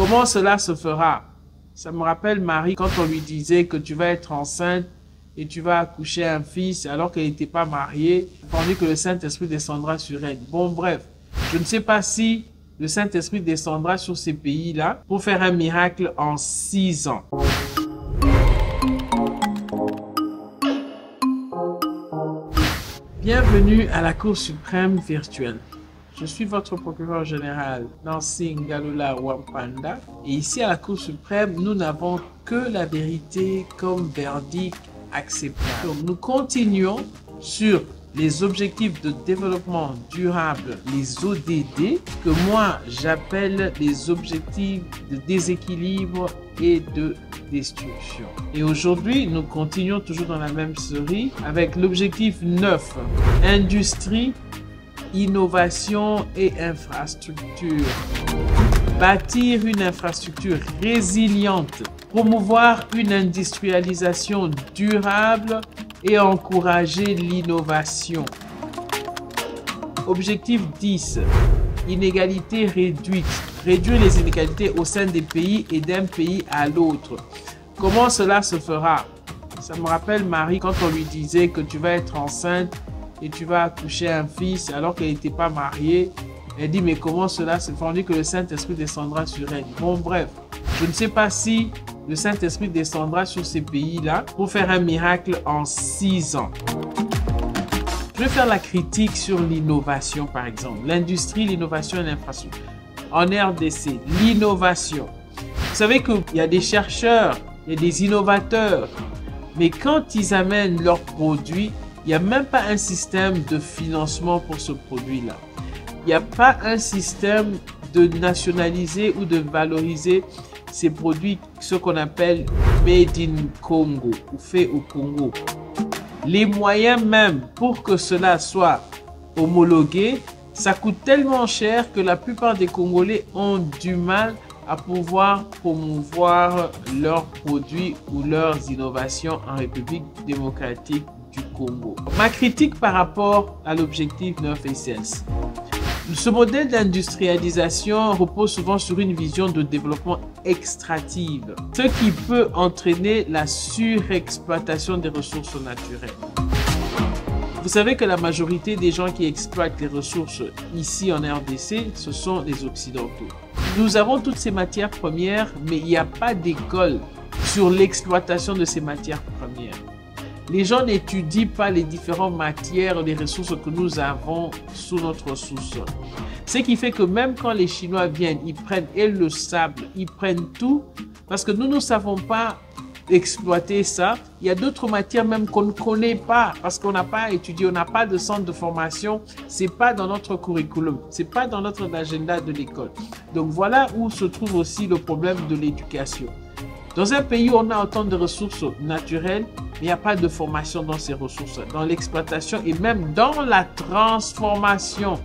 Comment cela se fera? Ça me rappelle Marie quand on lui disait que tu vas être enceinte et tu vas accoucher un fils alors qu'elle n'était pas mariée, tandis que le Saint-Esprit descendra sur elle. Bon, bref, je ne sais pas si le Saint-Esprit descendra sur ces pays-là pour faire un miracle en 6 ans. Bienvenue à la Cour suprême virtuelle. Je suis votre procureur général, Nancy Ngalula Wampanda. Et ici à la Cour suprême, nous n'avons que la vérité comme verdict acceptable. Donc nous continuons sur les objectifs de développement durable, les ODD, que moi j'appelle les objectifs de déséquilibre et de destruction. Et aujourd'hui, nous continuons toujours dans la même série avec l'objectif 9, industrie, innovation et infrastructure. Bâtir une infrastructure résiliente, promouvoir une industrialisation durable et encourager l'innovation. Objectif 10. Inégalité réduite. Réduire les inégalités au sein des pays et d'un pays à l'autre. Comment cela se fera? Ça me rappelle Marie quand on lui disait que tu vas être enceinte et tu vas accoucher un fils alors qu'elle n'était pas mariée. Elle dit mais comment cela se fera? On dit que le Saint-Esprit descendra sur elle. Bon bref, je ne sais pas si le Saint-Esprit descendra sur ces pays-là pour faire un miracle en 6 ans. Je vais faire la critique sur l'innovation par exemple. L'industrie, l'innovation et l'infrastructure. En RDC, l'innovation. Vous savez qu'il y a des chercheurs, il y a des innovateurs, mais quand ils amènent leurs produits, il n'y a même pas un système de financement pour ce produit-là. Il n'y a pas un système de nationaliser ou de valoriser ces produits, ce qu'on appelle Made in Congo ou fait au Congo. Les moyens même pour que cela soit homologué, ça coûte tellement cher que la plupart des Congolais ont du mal à pouvoir promouvoir leurs produits ou leurs innovations en République démocratique du Congo. Ma critique par rapport à l'objectif 9 et 16. Ce modèle d'industrialisation repose souvent sur une vision de développement extractive, ce qui peut entraîner la surexploitation des ressources naturelles. Vous savez que la majorité des gens qui exploitent les ressources ici en RDC, ce sont les Occidentaux. Nous avons toutes ces matières premières, mais il n'y a pas d'école sur l'exploitation de ces matières premières. Les gens n'étudient pas les différentes matières, les ressources que nous avons sous notre sous-sol. Ce qui fait que même quand les Chinois viennent, ils prennent le sable, ils prennent tout, parce que nous ne savons pas exploiter ça. Il y a d'autres matières même qu'on ne connaît pas, parce qu'on n'a pas étudié, on n'a pas de centre de formation, c'est pas dans notre curriculum, c'est pas dans notre agenda de l'école. Donc voilà où se trouve aussi le problème de l'éducation. Dans un pays où on a autant de ressources naturelles, il n'y a pas de formation dans ces ressources, dans l'exploitation et même dans la transformation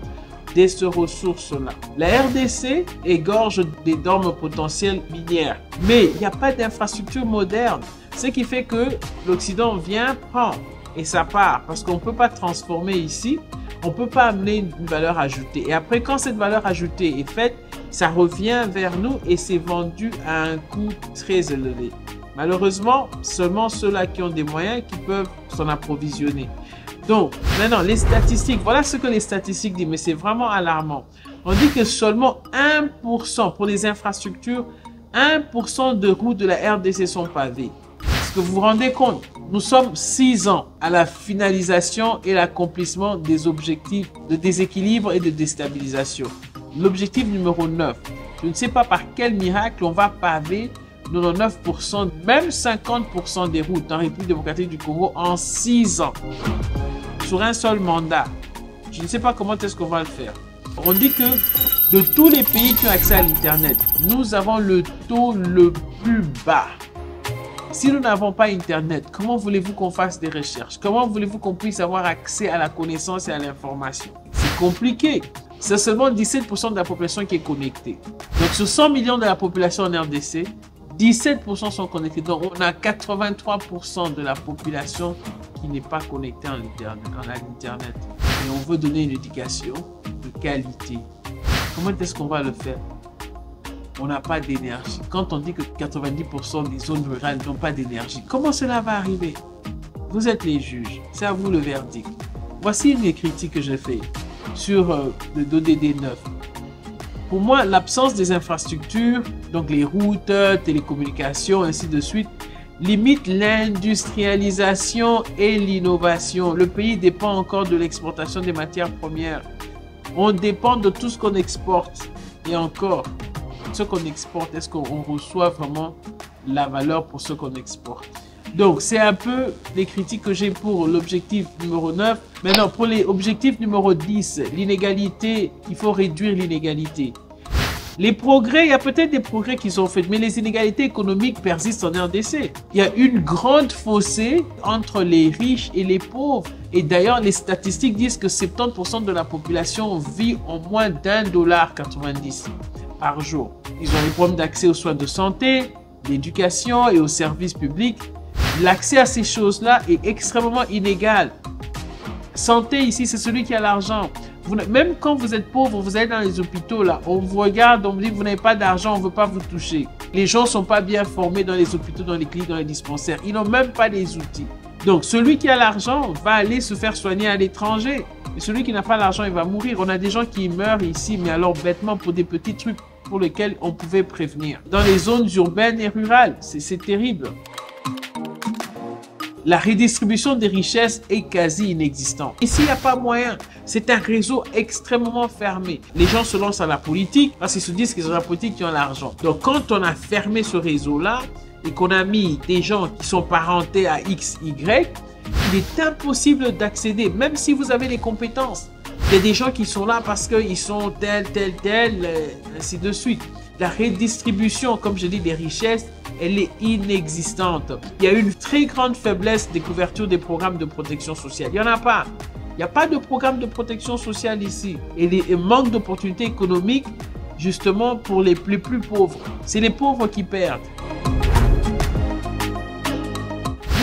de ces ressources-là. La RDC égorge d'énormes potentiels minières, mais il n'y a pas d'infrastructure moderne, ce qui fait que l'Occident vient, prend et ça part, parce qu'on ne peut pas transformer ici, on ne peut pas amener une valeur ajoutée. Et après, quand cette valeur ajoutée est faite, ça revient vers nous et c'est vendu à un coût très élevé. Malheureusement, seulement ceux-là qui ont des moyens qui peuvent s'en approvisionner. Donc, maintenant, les statistiques, voilà ce que les statistiques disent, mais c'est vraiment alarmant. On dit que seulement 1% pour les infrastructures, 1% de routes de la RDC sont pavées. Est-ce que vous vous rendez compte? Nous sommes 6 ans à la finalisation et l'accomplissement des objectifs de déséquilibre et de déstabilisation. L'objectif numéro 9. Je ne sais pas par quel miracle on va paver 99%, même 50% des routes en République démocratique du Congo en 6 ans. Sur un seul mandat. Je ne sais pas comment est-ce qu'on va le faire. On dit que de tous les pays qui ont accès à l'Internet, nous avons le taux le plus bas. Si nous n'avons pas Internet, comment voulez-vous qu'on fasse des recherches? Comment voulez-vous qu'on puisse avoir accès à la connaissance et à l'information? C'est compliqué. C'est seulement 17% de la population qui est connectée. Donc, sur 100 millions de la population en RDC, 17% sont connectés. Donc, on a 83% de la population qui n'est pas connectée à l'Internet. Et on veut donner une éducation de qualité. Comment est-ce qu'on va le faire? on n'a pas d'énergie. Quand on dit que 90% des zones rurales n'ont pas d'énergie, comment cela va arriver? Vous êtes les juges, c'est à vous le verdict. Voici une des critiques que j'ai fait sur le DODD 9. Pour moi, l'absence des infrastructures, donc les routes, télécommunications, ainsi de suite, limite l'industrialisation et l'innovation. Le pays dépend encore de l'exportation des matières premières. On dépend de tout ce qu'on exporte. Et encore, ce qu'on exporte, est-ce qu'on reçoit vraiment la valeur pour ce qu'on exporte? Donc, c'est un peu les critiques que j'ai pour l'objectif numéro 9. Maintenant, pour l'objectif numéro 10, l'inégalité, il faut réduire l'inégalité. Les progrès, il y a peut-être des progrès qui sont faits, mais les inégalités économiques persistent en RDC. Il y a une grande fossé entre les riches et les pauvres. Et d'ailleurs, les statistiques disent que 70% de la population vit en moins d'1,90 $ par jour. Ils ont des problèmes d'accès aux soins de santé, d'éducation et aux services publics. L'accès à ces choses-là est extrêmement inégal. Santé, ici, c'est celui qui a l'argent. Même quand vous êtes pauvre, vous allez dans les hôpitaux, là, on vous regarde, on vous dit que vous n'avez pas d'argent, on ne veut pas vous toucher. Les gens ne sont pas bien formés dans les hôpitaux, dans les cliniques, dans les dispensaires. Ils n'ont même pas les outils. Donc, celui qui a l'argent va aller se faire soigner à l'étranger. Et celui qui n'a pas l'argent, il va mourir. On a des gens qui meurent ici, mais alors bêtement pour des petits trucs pour lesquels on pouvait prévenir. Dans les zones urbaines et rurales, c'est terrible. La redistribution des richesses est quasi inexistante. Ici, il n'y a pas moyen. C'est un réseau extrêmement fermé. Les gens se lancent à la politique parce qu'ils se disent que c'est la politique qui ont l'argent. Donc, quand on a fermé ce réseau-là et qu'on a mis des gens qui sont parentés à X, Y, il est impossible d'accéder, même si vous avez les compétences. Il y a des gens qui sont là parce qu'ils sont tel, ainsi de suite. La redistribution, comme je dis, des richesses, elle est inexistante. Il y a une très grande faiblesse des couvertures des programmes de protection sociale. Il n'y en a pas. Il n'y a pas de programme de protection sociale ici. Et il manque d'opportunités économiques, justement, pour les plus pauvres. C'est les pauvres qui perdent.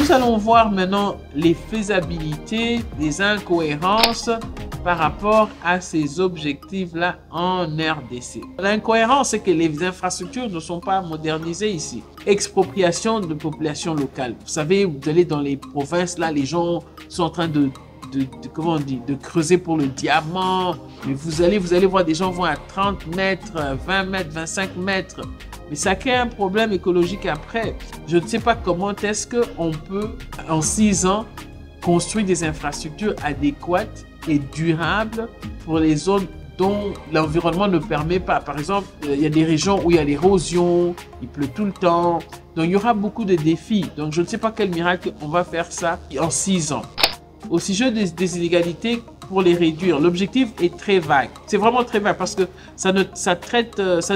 Nous allons voir maintenant les faisabilités, les incohérences par rapport à ces objectifs-là en RDC. L'incohérence, c'est que les infrastructures ne sont pas modernisées ici. Expropriation de population locale. Vous savez, vous allez dans les provinces, là, les gens sont en train comment on dit, de creuser pour le diamant. Mais vous allez voir des gens vont à 30 mètres, 20 mètres, 25 mètres. Mais ça crée un problème écologique après. Je ne sais pas comment est-ce qu'on peut, en 6 ans, construire des infrastructures adéquates et durables pour les zones dont l'environnement ne permet pas. Par exemple, il y a des régions où il y a l'érosion, il pleut tout le temps. Donc, il y aura beaucoup de défis. Donc, je ne sais pas quel miracle on va faire ça en 6 ans. Au sujet des inégalités, pour les réduire, l'objectif est très vague. C'est vraiment très vague parce que ça ne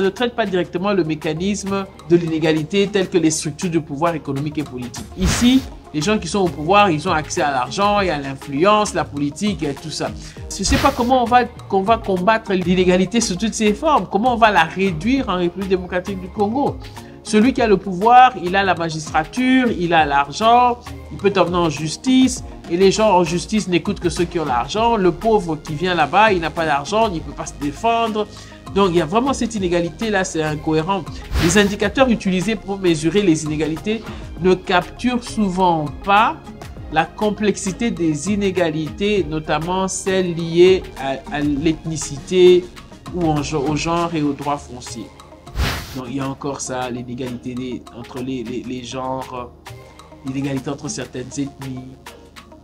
traite pas directement le mécanisme de l'inégalité tel que les structures de pouvoir économique et politique. Ici, les gens qui sont au pouvoir, ils ont accès à l'argent et à l'influence, la politique et tout ça. Je ne sais pas comment on va combattre l'inégalité sous toutes ses formes. Comment on va la réduire en République démocratique du Congo. Celui qui a le pouvoir, il a la magistrature, il a l'argent, il peut t'emmener en justice. Et les gens en justice n'écoutent que ceux qui ont l'argent. Le pauvre qui vient là-bas, il n'a pas d'argent, il ne peut pas se défendre. Donc, il y a vraiment cette inégalité-là, c'est incohérent. Les indicateurs utilisés pour mesurer les inégalités ne capturent souvent pas la complexité des inégalités, notamment celles liées à l'ethnicité ou au genre et aux droits fonciers. Donc, il y a encore ça, l'inégalité entre les genres, l'inégalité entre certaines ethnies.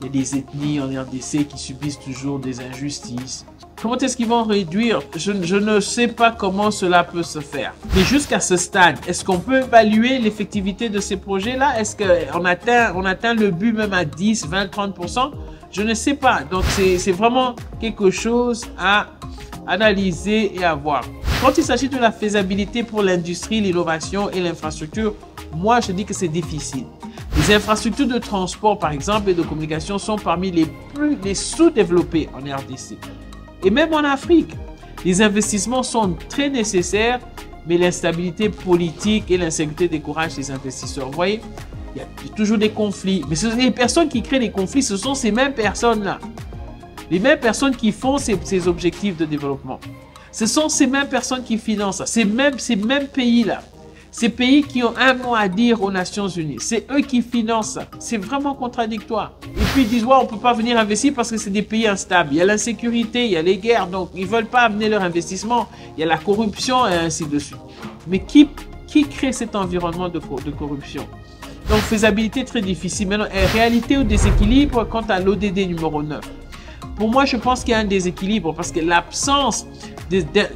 Il y a des ethnies en RDC qui subissent toujours des injustices. Comment est-ce qu'ils vont réduire? Je ne sais pas comment cela peut se faire. Mais jusqu'à ce stade, est-ce qu'on peut évaluer l'effectivité de ces projets-là? Est-ce qu'on atteint le but même à 10, 20, 30%? Je ne sais pas. Donc, c'est vraiment quelque chose à analyser et à voir. Quand il s'agit de la faisabilité pour l'industrie, l'innovation et l'infrastructure, moi, je dis que c'est difficile. Les infrastructures de transport, par exemple, et de communication sont parmi les sous-développées en RDC. Et même en Afrique, les investissements sont très nécessaires, mais l'instabilité politique et l'insécurité découragent les investisseurs. Vous voyez, il y a toujours des conflits. Mais les personnes qui créent les conflits, ce sont ces mêmes personnes-là. Les mêmes personnes qui font ces objectifs de développement. Ce sont ces mêmes personnes qui financent ça, ces mêmes pays-là. Ces pays qui ont un mot à dire aux Nations Unies, c'est eux qui financent ça. C'est vraiment contradictoire. Et puis ils disent, ouais, on ne peut pas venir investir parce que c'est des pays instables. Il y a l'insécurité, il y a les guerres, donc ils ne veulent pas amener leur investissement. Il y a la corruption et ainsi de suite. Mais qui crée cet environnement de corruption? Donc faisabilité très difficile. Maintenant, réalité ou déséquilibre quant à l'ODD numéro 9. Pour moi, je pense qu'il y a un déséquilibre parce que l'absence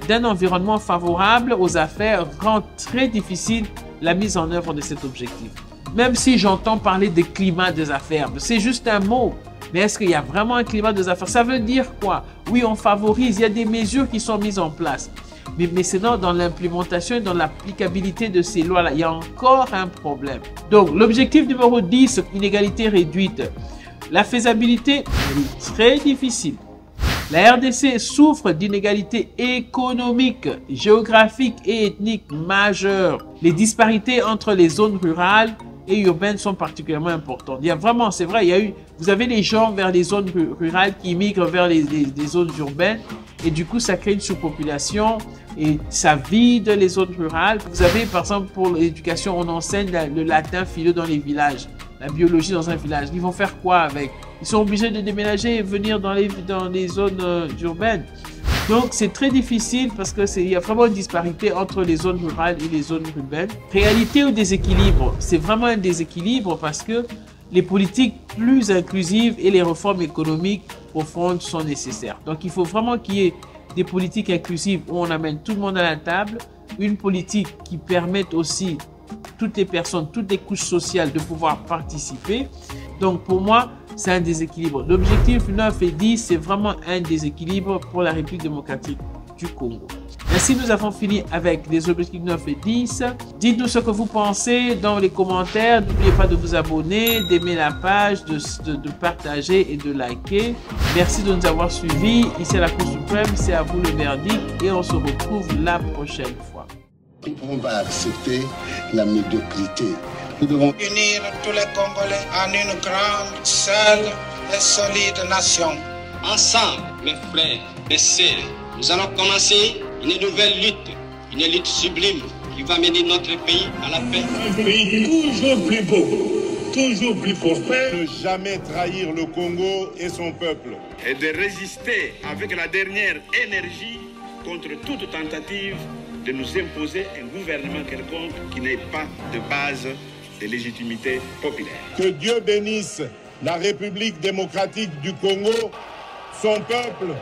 d'un environnement favorable aux affaires rend très difficile la mise en œuvre de cet objectif. Même si j'entends parler de climat des affaires, c'est juste un mot. Mais est-ce qu'il y a vraiment un climat des affaires? Ça veut dire quoi? Oui, on favorise, il y a des mesures qui sont mises en place. Mais c'est dans l'implémentation et dans l'applicabilité de ces lois-là, il y a encore un problème. Donc, l'objectif numéro 10, inégalité réduite. La faisabilité est très difficile. La RDC souffre d'inégalités économiques, géographiques et ethniques majeures. Les disparités entre les zones rurales et urbaines sont particulièrement importantes. Il y a vraiment, c'est vrai, vous avez les gens vers les zones rurales qui migrent vers les zones urbaines et du coup, ça crée une surpopulation et ça vide les zones rurales. Vous avez, par exemple, pour l'éducation, on enseigne le latin philo dans les villages, la biologie dans un village. Ils vont faire quoi avec? Ils sont obligés de déménager et venir dans les zones urbaines. Donc, c'est très difficile parce qu'il y a vraiment une disparité entre les zones rurales et les zones urbaines. Réalité ou déséquilibre? C'est vraiment un déséquilibre parce que les politiques plus inclusives et les réformes économiques profondes sont nécessaires. Donc, il faut vraiment qu'il y ait des politiques inclusives où on amène tout le monde à la table, une politique qui permette aussi toutes les personnes, toutes les couches sociales de pouvoir participer. Donc, pour moi, c'est un déséquilibre. L'objectif 9 et 10, c'est vraiment un déséquilibre pour la République démocratique du Congo. Ainsi, nous avons fini avec les objectifs 9 et 10. Dites-nous ce que vous pensez dans les commentaires. N'oubliez pas de vous abonner, d'aimer la page, de partager et de liker. Merci de nous avoir suivis. Ici à la Cour suprême, c'est à vous le verdict et on se retrouve la prochaine fois. Nous ne pouvons pas accepter la médiocrité. Nous devons unir tous les Congolais en une grande, seule et solide nation. Ensemble, mes frères, mes sœurs, nous allons commencer une nouvelle lutte sublime qui va mener notre pays à la paix. Un pays toujours plus beau, toujours plus prospère. Ne jamais trahir le Congo et son peuple. Et de résister avec la dernière énergie contre toute tentative de nous imposer un gouvernement quelconque qui n'ait pas de base de légitimité populaire. Que Dieu bénisse la République démocratique du Congo, son peuple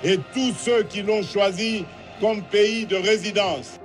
et tous ceux qui l'ont choisi comme pays de résidence.